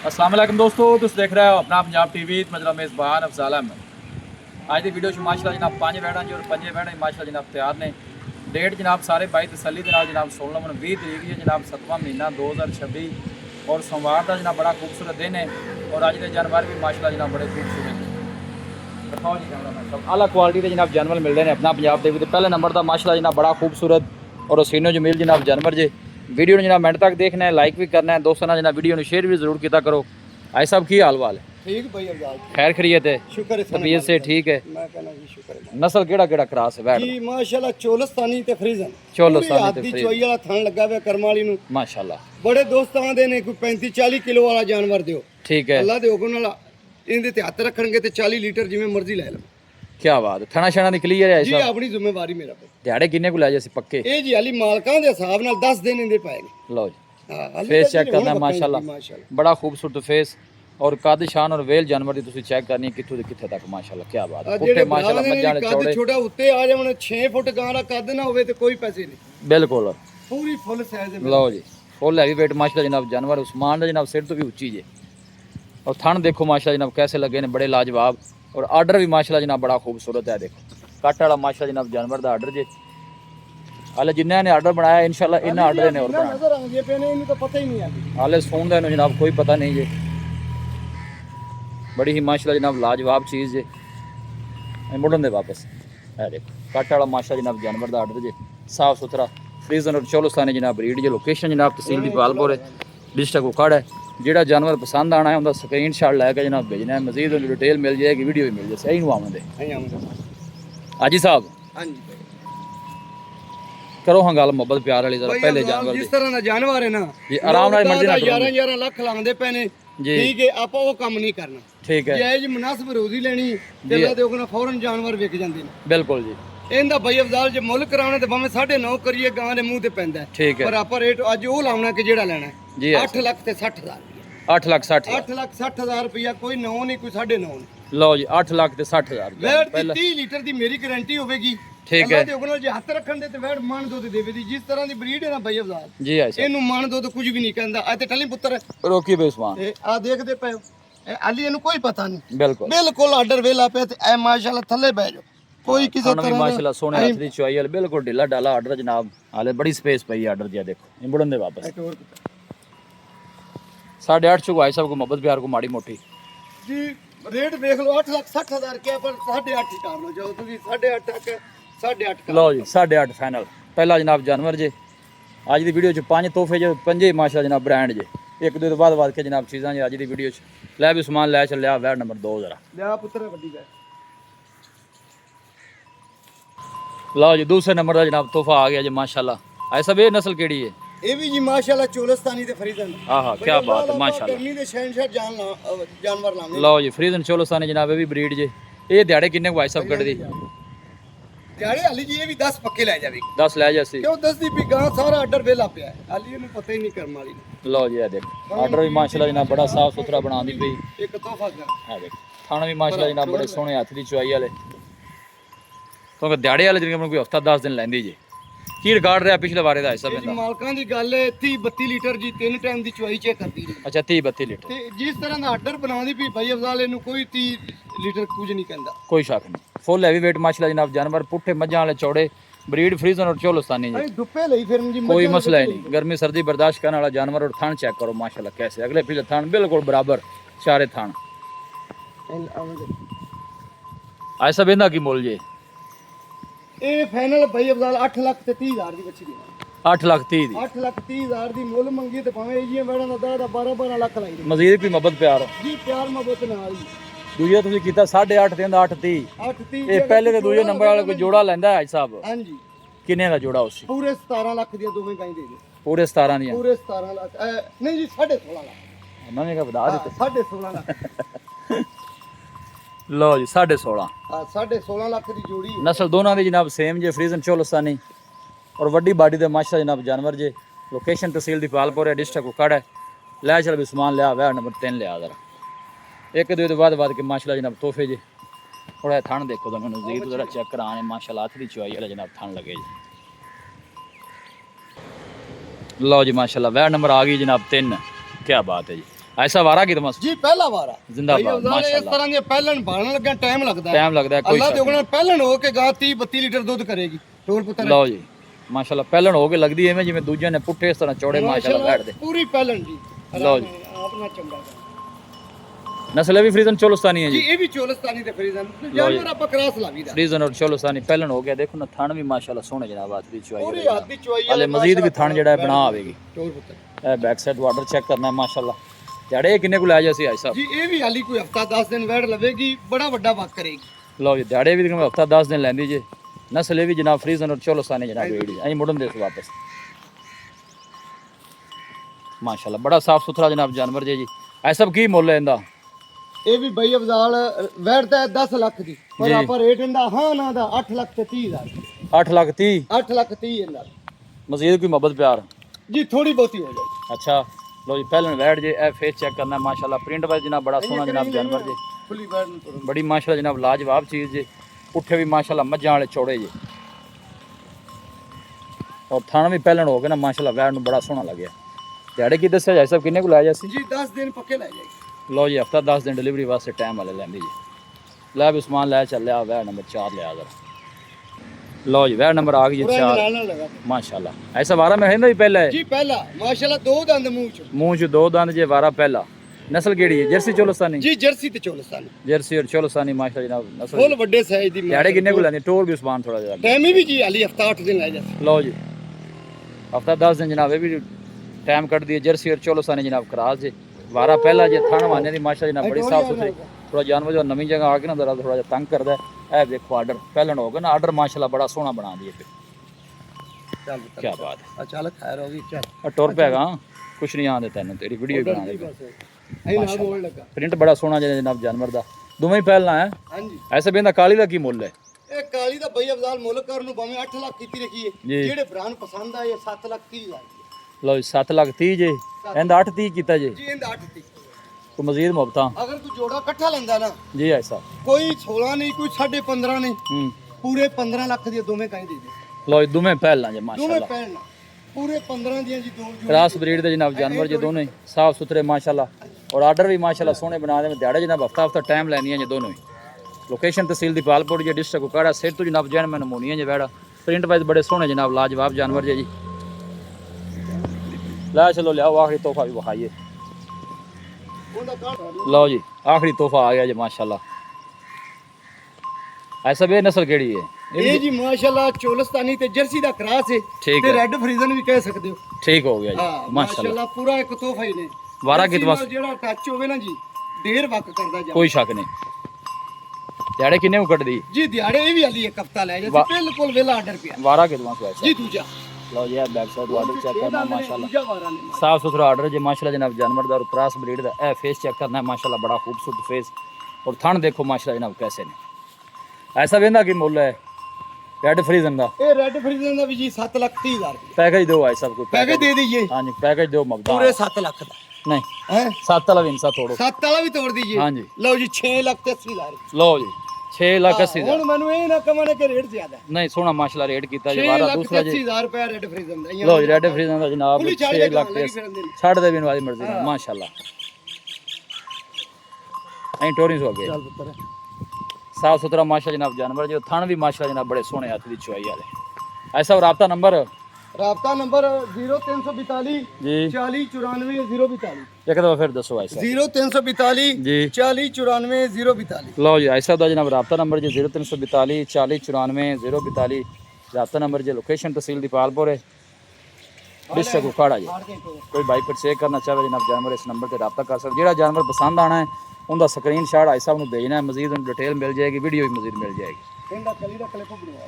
अस्सलाम वालेकुम दोस्तों, तुम देख रहे हो अपना पंजाब टीवी। मतलब मेज़बान अफजाल अहमद। आज की वीडियो माशाल्लाह जनाब 5 वैड़ा जी और 5 वैड़ा माशाल्लाह जनाब तैयार ने। डेट जनाब सारे भाई तसली के नाल जनाब सुन लो। 20 तरीक है जनाब 7वां महीना 2026 और सोमवार का जनाब बड़ा खूबसूरत दिन है। और अज के जानवर भी माशाल्लाह जनाब बड़े खूबसूरत आला क्वालिटी के जनाब जानवर मिलते हैं अपना पंजाब टीवी। पहले नंबर का माशाल्लाह जनाब बड़ा खूबसूरत और हसीनो जमील जनाब जानवर जे। वीडियो जनाब मिनट तक देखना है, लाइक भी करना है, दोस्तों ना जनाब वीडियो शेयर भी जरूर किया करो। आई साहब की हाल वाल है? ठीक भाई अफजाल, खैर खैरियत है? शुक्र है तबीयत से ठीक है? मैं कहना जी शुक्र है। नस्ल केड़ा केड़ा क्रास है बैठ जी माशाल्लाह चोलस्तानी ते फ्रीजन। चोलस्तानी ते दी फ्रीजन चोई वाला थान लगा हुआ करम वाली नु माशाल्लाह। बड़े दोस्त आंदे ने कोई 35-40 किलो वाला जानवर दियो। ठीक है, अल्लाह दे हुक्म नाल इनदे ते हत्थ रखणगे ते 40 लीटर जिवें मर्जी ले लो। क्या बात है। थना शना निकली है जी ऐसा? अपनी जिम्मेवारी मेरा पे। दिहाड़े किन्ने को लै जैसे पक्के? ए जी अली मालकां दे हिसाब नाल 10 दिन इनदे पाए ने। लो जी, हां फेस चेक करना है माशाल्लाह, बड़ा खूबसूरत फेस और कद शान और वेल जानवर दी तुसी चेक करनी है कित्थों कित्थे तक माशाल्लाह। क्या बात है। पुट्ठे माशाल्लाह मज्जां दे चौड़े। छोटा उत्ते आ जावन 6 फुट गां दा कद ना होवे ते कोई पैसे नहीं। बिल्कुल पूरी फुल साइज है। लो जी, फुल हैवी वेट माशाल्लाह जनाब जानवर। उस्मान दा जनाब सिर तो भी ऊंची जे और थन देखो माशाल्लाह जनाब कैसे लगे ने, बड़े लाजवाब। और आर्डर भी माशाल्लाह जनाब बड़ा खूबसूरत है। देखो कट वाला माशाल्लाह जनाब जानवर दा आर्डर जे। हाले जिन्होंने ने आर्डर बनाया इंशाल्लाह इन्हें आर्डर ने और बनाया। नजर आंगे पे ने इन्हें तो पता ही नहीं है। हाले सून दा जनाब कोई पता नहीं जे। बड़ी ही माशाल्लाह जनाब लाजवाब चीज़ जे। मुड़न दे वापस है देखो कट वाला माशाल्लाह जनाब जानवर दा आर्डर जे। साफ सुथरा फ्रीजन और चोलस्तानी जनाब ब्रीड जे। लोकेशन जनाब तहसील दीपालपुर है, डिस्ट्रिक्ट उखड़ है। जेड़ा जानवर पसंद आना है उनका स्क्रीन शॉट लैके जनाब भेजना है। मजीद डिटेल मिल जाएगी, वीडियो भी मिल जाए। सही आमदे हाजी साहब। हाँ जी करो हाँ गल मोहब्बत प्यार वाली जरा पहले जानवर जिस तरह का जानवर है ना जी आराम नाल मर्जी ना 11 लाख लांदे पे ने। ठीक है आप वो काम नहीं करना। ठीक है जायज मुनासिब रोजी लेनी ते अल्लाह दे हुक्म नाल फौरन जानवर विक जांदे ने। बिल्कुल जी। इनदा भाई अफजाल जे मुल्क कराने ते भाਵੇਂ 9.5 करिए गां दे मुंह ते पैंदा है। ठीक है पर आप रेट अज वो लाउना कि जेड़ा लेना है जी 8 लाख ते 60,000 8 लाख 60 8 लाख 60,000 रुपया। कोई 9 नहीं कोई 9.5 नहीं। लो जी 8 लाख ते 60,000 वेट 30 लीटर दी मेरी गारंटी होवेगी। ठीक है अल्लाह दे हुक्म नाल जे हत्थ रखण दे ते वेट मान दुध देवे दी। जिस तरह दी ब्रीड है ना भाई अफजाल जी ऐसा ਇਹਨੂੰ ਮਨ ਦੋ ਤਾਂ ਕੁਝ ਵੀ ਨਹੀਂ ਕਹਿੰਦਾ। ਆ ਤੇ ਟਲੀ ਪੁੱਤਰ रोकी बे उस्मान ਆ ਦੇਖਦੇ ਪਏ ਹੋ ਅਲੀ ਇਹਨੂੰ ਕੋਈ ਪਤਾ ਨਹੀਂ। बिल्कुल ਬਿਲਕੁਲ ਆਰਡਰ ਵੇਲਾ ਪਿਆ ਤੇ ਐ ਮਾਸ਼ਾਅੱਲਾ ਥੱਲੇ ਬਹਿ ਜਾਓ। ਕੋਈ ਕਿਸੇ खाना भी ਤਰ੍ਹਾਂ माशाल्लाह सोने हथ दी चुआई वाले बिल्कुल ढिला डाला आर्डर जनाब। हाले बड़ी स्पेस पई आर्डर दिया देखो मुड़न दे वापस 8.5 चुक भाई साहब को मोहब्बत प्यार को माड़ी मोटी ਜੀ ਰੇਟ ਵੇਖ ਲਓ 8,60,000 ਕਿਹਾ ਪਰ 8.5 ਹੀ ਕਰ ਲਓ ਜਾਓ ਤੁਸੀਂ 8.5 ਤੱਕ 8.5 लो जी 8.5 फाइनल। पहला जनाब जानवर जे। अज की वीडियो च 5 तोहफे जो 5 माशाल्लाह जनाब ब्रांड जे। एक दो बाद के जनाब चीज़ां जे अज की वीडियो च लै भी समान लै चलिया। वैट नंबर 2 जरा ਲਿਆ ਪੁੱਤਰ ਵੱਡੀ ਗਾ। लो जी दूसरे नंबर का जनाब तोहफा आ गया जी माशाल्लाह। ऐसा भी नस्ल केड़ी है? ਇਹ ਵੀ ਜੀ ਮਾਸ਼ਾਅੱਲਾ ਚੋਲਸਤਾਨੀ ਤੇ ਫਰੀਦਨ। आहा क्या बात है माशाल्लाह। ਗਰਮੀ ਦੇ ਸ਼ਹਿਨशाह जानवर लाने। लो जी फ्रीजन चोलस्तानी जनाब ये भी ब्रीड जे। ये दिहाड़े किन्ने को भाई साहब कट दी? ਦਿਹਾੜੇ ਹਾਲੀ ਜੀ ਇਹ ਵੀ 10 ਪੱਕੇ ਲੈ ਜਾਵੇ। 10 लै जैसी ਕਿਉਂ 10 ਦੀ ਵੀ ਗਾਂ ਸਾਰਾ ਆਰਡਰ ਵੇਲਾ ਪਿਆ ਹੈ। ਹਾਲੀ ਇਹਨੂੰ ਪਤਾ ਹੀ ਨਹੀਂ ਕਰਮ ਵਾਲੀ ਨੂੰ। लो जी देख आर्डर भी माशाल्लाह जनाब बड़ा साफ सुथरा बना दी पई ਇੱਕ ਤੋਹਫਾ ਕਰ। है देख थाना भी माशाल्लाह जनाब बड़े सोहने हथ दी चुआई वाले। क्योंकि दिहाड़े वाले जिनके कोई हफ्ता 10 दिन लैंदी जी। की रिकॉर्ड रहा पिछले बारे का हिसाब ਇਹ ਜੀ ਮਾਲਕਾਂ ਦੀ ਗੱਲ ਹੈ 30-32 ਲੀਟਰ ਜੀ 3 ਟਾਈਮ ਦੀ ਚੁਆਈ ਚੈੱਕ ਕਰਦੀ ਰਹੀ। अच्छा 30-32 लीटर ਤੇ ਜਿਸ ਤਰ੍ਹਾਂ ਦਾ ਆਰਡਰ ਬਣਾਉਂਦੀ ਵੀ ਭਾਈ ਅਫਜ਼ਾਲ ਇਹਨੂੰ ਕੋਈ 30 ਲੀਟਰ ਕੁਝ ਨਹੀਂ ਕਹਿੰਦਾ। कोई शक नहीं। फुल हैवी वेट माशाल्लाह जनाब जानवर। पुट्ठे मज्जां वाले चौड़े ब्रीड फ्रीजन और चोलस्तानी जी। ਅਸੀਂ ਦੁੱਪੇ ਲਈ ਫਿਰ ਜੀ कोई मसला ही नहीं। गर्मी सर्दी बर्दाश्त करने वाला जानवर। और थान चेक करो माशाल्लाह कैसे अगले पिछले थान बिल्कुल बराबर चारे थान। ऐसा बेंदा की मोल जी? ਇਹ ਫਾਈਨਲ ਭਾਈ ਅਫਜ਼ਾਲ 8 ਲੱਖ ਤੇ 30,000 ਦੀ ਬੱਚੀ ਦੇਣਾ। 8 लाख 30 दी 8 ਲੱਖ 30,000 ਦੀ ਮੁੱਲ ਮੰਗੀ ਤੇ ਭਾਵੇਂ ਇਹ ਜੀ ਵੜਨ ਦਾ 12 ਲੱਖ ਲਾਈ ਦੇ। मजीद भी मोहब्बत प्यार ਜੀ ਪਿਆਰ ਮੁਹੱਬਤ ਨਾਲ ਹੀ दूजा तुसीं कीता 8.5 ਤੇ 8.30 8-30 ਇਹ ਪਹਿਲੇ ਤੇ ਦੂਜੇ ਨੰਬਰ ਵਾਲਾ ਕੋਈ ਜੋੜਾ ਲੈਂਦਾ ਹੈ ਸਾਹਿਬ? ਹਾਂਜੀ ਕਿੰਨੇ ਦਾ ਜੋੜਾ ਉਸ ਪੂਰੇ 17 ਲੱਖ ਦੀਆਂ ਦੋਵੇਂ ਗਾਂ ਦੇ ਦਿਓ। ਪੂਰੇ 17 ਦੀਆਂ? ਪੂਰੇ 17 ਲੱਖ ਨਹੀਂ ਜੀ 16.5 ਲੱਖ। ਉਹਨਾਂ ਨੇ ਕਾ ਵਧਾ ਦਿੱਤੇ 16.5 ਲੱਖ। ਲਓ ਜੀ 16.5 ਹਾਂ 16.5 ਲੱਖ ਦੀ ਜੋੜੀ ਹੈ। ਨਸਲ ਦੋਨਾਂ ਦੀ ਜਨਾਬ ਸੇਮ ਜੇ ਫਰੀਜ਼ਨ ਚੋਲਸਤਾਨੀ और ਵੱਡੀ ਬਾਡੀ ਦੇ ਮਾਸ਼ਾ ਜਨਾਬ ਜਾਨਵਰ ਜੇ। ਲੋਕੇਸ਼ਨ ਤਹਿਸੀਲ ਦੀਪਾਲਪੁਰ ਹੈ, ਡਿਸਟ੍ਰਿਕਟ ਉਕੜ ਹੈ। ਲੈ ਚਲ ਵੀ ਸਮਾਨ ਲਿਆ ਵੈ ਨੰਬਰ 3 ਲਿਆ ਜ਼ਰਾ एक दो तो बाद के माशाल्लाह जनाब तोहफे जी। थोड़ा थान देखो तो मैंने जी जरा चेक कराने माशाल्लाह हथ दी चुआई वाला जनाब थान लगे जी। लो जी माशाल्लाह वह नंबर आ गई जनाब 3। क्या बात है जी। ऐसा वारा कितना जी पहला वारा जिंदाबाद, भैया उदाहरण इस माशाल्लाह। तरह के पहलन भाड़न लगा टाइम लगता है। टाइम लगता है, कोई अल्लाह शक दे उगना पहलन हो के गा 30-32 लीटर दूध करेगी टोल पुत्र नहीं। लो जी माशाल्लाह पहलन हो के लगदी है जिवें दूजे ने पुट्ठे इस तरह चौड़े माशाल्लाह बैठ दे। पूरी पहलन जी लो जी अपना चंगा नस्ल भी फ्रीजन चोलस्तानी है जी जी। ये भी चोलस्तानी ते फ्रीजन जानवर आप क्रॉस लावीदा फ्रीजन और चोलस्तानी पहलन हो गया। देखो ना थन भी माशाल्लाह सोहने जनाब हाथ दी चुआई पूरी हाथ दी चुआई हले मजीद भी थन जेड़ा है बना आवेगी। टोल पुत्र ए बैक साइड वाटर चेक करना है माशाल्लाह। दिहाड़े किन्ने को लै जासी भाई साहब? जी ये भी हाली कोई हफ्ता 10 दिन वैड़ लवेगी बड़ा बड़ा वक करेगी। लो जी दिहाड़े भी हफ्ता 10 दिन लैंदी जे। नस्ल भी जनाब फ्रीजन और चोलस्तानी जनाब रेडी अं मुड़न दे वापस माशाल्लाह बड़ा साफ सुथरा जनाब जानवर जे जी। ऐ सब की मुੱਲ है इंदा? ਇਹ ਵੀ ਬਈ ਅਫਜ਼ਾਲ ਵੈੜਦਾ 10 ਲੱਖ ਦੀ ਪਰ ਆਪਾਂ ਰੇਟ ਇਹਦਾ ਹਾਂ ਨਾ ਦਾ 8 ਲੱਖ ਤੇ 30 ਹਜ਼ਾਰ 8 ਲੱਖ 30 8 ਲੱਖ 30 ਇਹਦਾ मजीद कोई मोहब्बत प्यार? ਜੀ ਥੋੜੀ ਬਹੁਤੀ ਹੋ ਜਾਏਗੀ। अच्छा लो जी पहले बैठ जे ए फेस चेक करना है माशाल्लाह प्रिंट वाइज जनाब बड़ा सोहना जनाब जानवर जे ਫੁੱਲੀ ਵੈੜ ਨੂੰ ਤੁਰਨ बड़ी माशाल्लाह जनाब लाजवाब चीज़ जे। पुट्ठे भी माशाल्लाह मज्जां वाले चौड़े जे और थाना भी पहलन हो गए ना माशाल्लाह वैड़ नूं बड़ा सोहना लगे। दिहाड़े की दस्या जाए सब किन्ने को लाया जासी? ਜੀ 10 ਦਿਨ ਪੱਕੇ ਲੈ ਜਾਏਗੀ। लो जी हफ्ता 10 दिन डिलीवरी वास्ते टाइम वाले लैंदी जी। लै भी उस्मान लै चल लिया वैड़ नंबर 4 लिया जरा। लो जी वैड़ नंबर आ गई ਪੂਰਾ 4 ਨਾਲ ਨਾਲ ਲਗਾ माशाल्लाह। ऐसा वारा में है भी पहला है ਜੀ ਪਹਿਲਾ ਮਾਸ਼ਾਅੱਲਾ ਦੋ ਦੰਦ ਮੂੰਹ ਚ मुंह च 2 दंद जे वारा पहला। नस्ल केड़ी है? जर्सी चोलस्तानी? ਜੀ ਜਰਸੀ ਤੇ ਚੋਲਸਤਾਨੀ जर्सी और चोलस्तानी माशाल्लाह जनाब नस्ल। ਫੁੱਲ ਵੱਡੇ ਸਾਈਜ਼ ਦੀ दिहाड़े किन्ने को लैंदी? टोल भी उस्मान थोड़ा जरा। ਟਾਈਮ ਵੀ ਜੀ ਹਾਲੀ ਹਫਤਾ 8 ਦਿਨ ਲੈ ਜਾਂਦੀ। लो जी हफ्ता 10 दिन जनाब ये भी टाइम कट दिए। जर्सी और चोलस्तानी जनाब कराल जे वारा पहला जे थाना माने दी माशा जनाब बड़ी साफ सुथरी। थोड़ा जानवर जो नवी जगह आके ना जरा थोड़ा तंग करदा है। ए देखो आर्डर पहलन हो गया ना आर्डर माशाल्लाह बड़ा सोहना बना दिए पे। ਚੱਲ ਪੁੱਤਰ क्या बात है। ਅਚਾਨਕ ਖੈਰ ਹੋ ਗਈ ਚੱਲ और टुर पेगा कुछ नहीं आंदे तेन तेरी वीडियो ही बना दे। ਐਂ ਨਾ ਬੋਲ ਲੱਗਾ प्रिंट बड़ा सोहना जे जनाब जानवर दा दोवें ही पहलना है। ਹਾਂਜੀ ऐसे बेंदा काली दा की मुੱਲ है? ਇਹ ਕਾਲੀ ਦਾ ਬਈ ਅਫਜ਼ਾਲ ਮੁੱਲ ਕਰਨ ਨੂੰ ਭਾਵੇਂ 8 ਲੱਖ ਕੀਤੀ ਰੱਖੀਏ ਜੀ। ਜਿਹੜੇ ਬ੍ਰਾਂਡ ਪਸੰਦ ਆਏ 7 ਲੱਖ 30 ਹਜ਼ਾਰ ਦੀ। लो 7 लाख 30 जे एंदा 8 30 कीता जे। ਜੀ ਇਹਦਾ 8 ਤੀ को मजीद मुहब्बतां ਅਗਰ ਤੂੰ ਜੋੜਾ ਇਕੱਠਾ ਲੈਂਦਾ ਨਾ जी ऐसा। ਕੋਈ 16 नहीं कोई 15.5 नहीं पूरे 15 ਲੱਖ ਦੀਆਂ ਦੋਵੇਂ ਕਾਈ ਦੇ ਦੇ लो दोवें पहलना जे ਦੋਵੇਂ माशाल्लाह। ਪੈਣ ਨਾ पूरे 15 ਦੀਆਂ ਜੀ ਦੋ क्रास ब्रीड दे जनाब जानवर जे दोनों ही साफ सुथरे माशाल्लाह और आर्डर भी माशाल्लाह सोहने बना दे। दिहाड़े जनाब हफ्ता हफ्ता टाइम लैनी है जे दोनों ही। लोकेशन तहसील दीपालपुर जे डिस्ट्रिक्ट कुकाड़ा सिर तो जनाब जैन में नमूनी है जे वैड़ा प्रिंट वाइज बड़े सोहने जनाब लाजवाब जानवर जे जी। ला चलो लियाओ आखिरी तोहफा भी बखाइए। ਉਹਦਾ ਕਾਟ लो जी आखिरी तोहफा आ गया जी माशाल्लाह। ऐसा बे नस्ल केड़ी है? ਇਹ ਜੀ ਮਾਸ਼ਾਅੱਲਾ ਚੋਲਸਤਾਨੀ ਤੇ ਜਰਸੀ ਦਾ ਕਰਾਸ ਹੈ ठीक ਤੇ है ਰੈੱਡ ਫਰੀਜ਼ਨ ਵੀ ਕਹਿ ਸਕਦੇ ਹੋ। ठीक हो गया जी ਹਾਂ माशाल्लाह। ਮਾਸ਼ਾਅੱਲਾ ਪੂਰਾ ਇੱਕ ਤੋਹਫਾ ਹੀ ਨੇ। ਵਾਰਾ ਜਰਸੀ ਕਿਤਵਾ ਨਾਲ ਜਿਹੜਾ ਟੱਚ ਹੋਵੇ ਨਾ ਜੀ ਢੇਰ ਵਕ ਕਰਦਾ ਜਾ कोई शक नहीं। दिहाड़े किन्ने को कट दी? ਜੀ ਦਿਹਾੜੇ ਇਹ ਵੀ ਹਾਲੀ ਇੱਕ ਹਫਤਾ ਲੈ ਜਾਂਦੀ ਬਿਲਕੁਲ ਵੇਲਾ ਆਰਡਰ ਪਿਆ वारा कितवा को ऐसा? ਜੀ ਦੂਜਾ लो जी बैक साइड वाटर चेक करना है माशाल्लाह। ਦੂਜਾ ਵਾਰਾ ਨੇ साफ सुथरा आर्डर जे माशाल्लाह जनाब जानवर दा और क्रॉस ब्रीड दा ए फेस चेक करना है माशाल्लाह बड़ा खूबसूरत फेस और थन देखो माशाल्लाह जनाब कैसे ने। ऐसा वेंदा की मुੱਲ है रेड फ्रीजन दा? ਇਹ ਰੈੱਡ ਫਰੀਜ਼ਨ ਦਾ ਵੀ ਜੀ 7 ਲੱਖ 30 ਹਜ਼ਾਰ ਰੁਪਏ पैकेज दो भाई सब को ਪੈਕੇਜ ਦੇ ਦਈਏ हां जी पैकेज दो मबदा ਪੂਰੇ 7 ਲੱਖ ਦਾ नहीं ਹੈ 7 वाला भी इंसा तोड़ो। 7 ਵਾਲਾ ਵੀ ਤੋੜ ਦਈਏ हाँ जी ਲਓ ਜੀ 6 ਲੱਖ ਤੇ 80 ਹਜ਼ਾਰ लो जी 6 लाख 80 ਹੁਣ ਮੈਨੂੰ ਇਹ ਨਾ ਕਮਣੇ ਕਿ ਰੇਟ ਜ਼ਿਆਦਾ ਹੈ नहीं सोना माशाल्लाह रेट कीता जी 6 वारा ਲੱਖ दूसरा ਤੇ जी 80 ਹਜ਼ਾਰ ਰੁਪਏ ਰੈੱਡ ਫਰੀਜ਼ਨ ਦਾ लो जी रेड फ्रीजन दा जनाब खुली 6 छाड़ लाख के ते फिरन दे। छाड़ दे बिन वाली मर्जी नाल माशाल्लाह। ऐ टोरी सो गए ਚੱਲ ਪੁੱਤਰ साफ सुथरा माशा जनाब जानवर जो थन भी माशा जनाब बड़े सोहने हाथ दी चुआई वाले। ऐसा राब्ता नंबर ਰਾਬਤਾ ਨੰਬਰ 0342 जी 40 94 042 एक दफा फिर दसो ऐसा 0342 जी 40 94 042 लो जी ऐसा दा जनाब राब्ता नंबर जी 0342 40 94 042 राब्ता नंबर जी लोकेशन तहसील दीपालपुर है डिस्ट्रिक्ट उखाड़ा जी। कोई भाई परचेज करना चाहे जनाब जानवर इस नंबर पर रब्ता कर सकते। जो जानवर पसंद आना है उनका स्क्रीन शॉट आई साहब को भेजना है। मजीद डिटेल मिल जाएगी वीडियो भी मजीद मिल जाएगी। ਇਹਦਾ ਕਲੀ ਦਾ ਕਲਿੱਪ ਬਣਵਾ